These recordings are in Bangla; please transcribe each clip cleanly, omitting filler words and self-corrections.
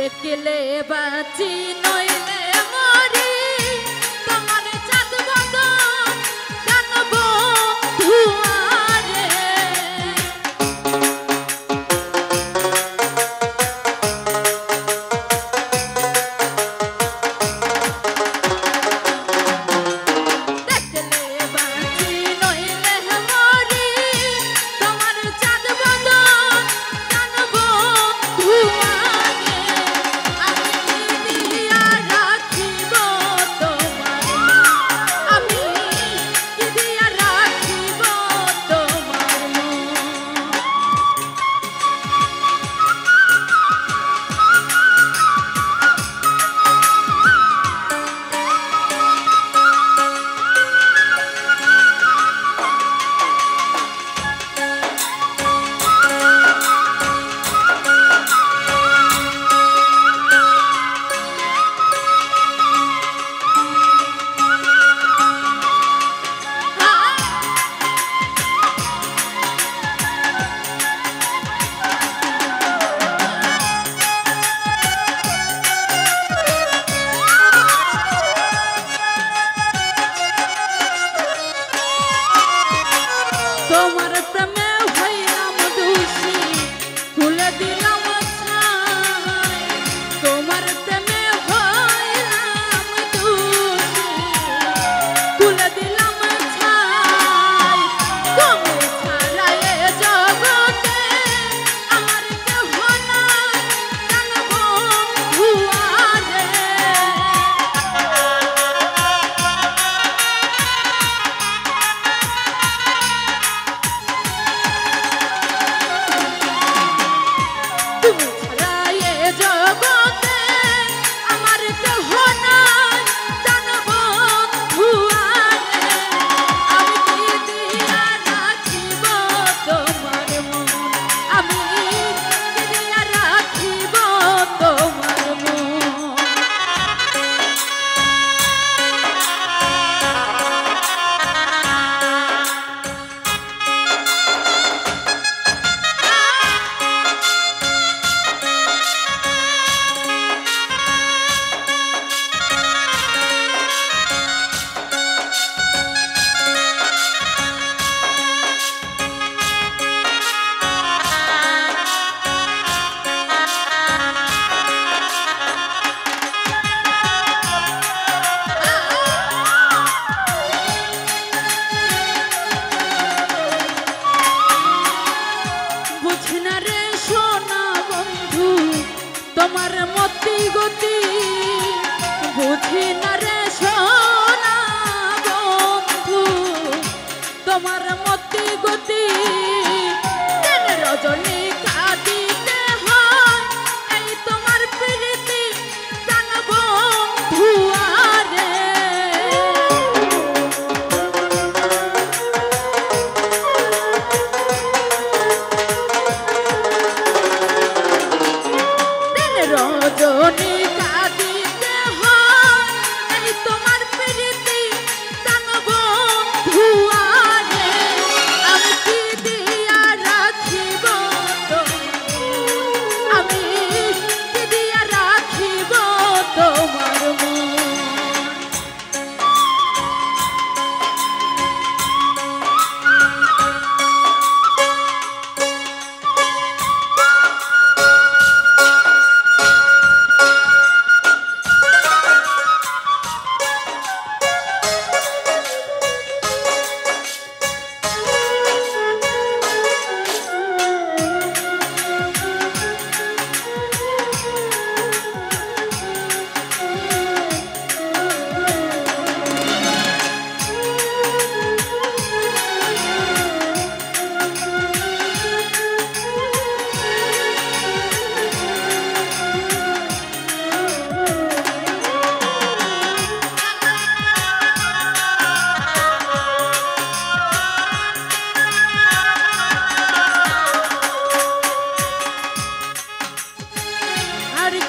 দেখলে বাঁচি নইলে মরি তোমার চাঁদ বদন জানবো ধুয়ারে দেখলে বাঁচি নইলে মরি তোমার চাঁদ বদন জানবো ধুয়ারে তোমার প্রেমে হইলাম দোষী খুলে দিলাম ছাই তোমার প্রেমে হইলাম দোষী খুলে দিলাম ছাই তুমি ছাড়া এ জগতে আমার কেহ নাই জানবো ধুয়ারে তোমার মতি গতি বুঝি না রে সোনা বন্ধু তোমার মতি গতি দিন রজনী কাঁদিতে হয় এই তোমার প্রীতি জানবো ধুয়ারে রজনী কাঁদিতে হয় এই তোমার প্রীতি জানবো ধুয়ারে আমি কি দিয়া রাখিব আমি কি দিয়া রাখিব তোমার মন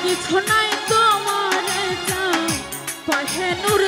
কিছু নাই তোমার চাও কহে নূর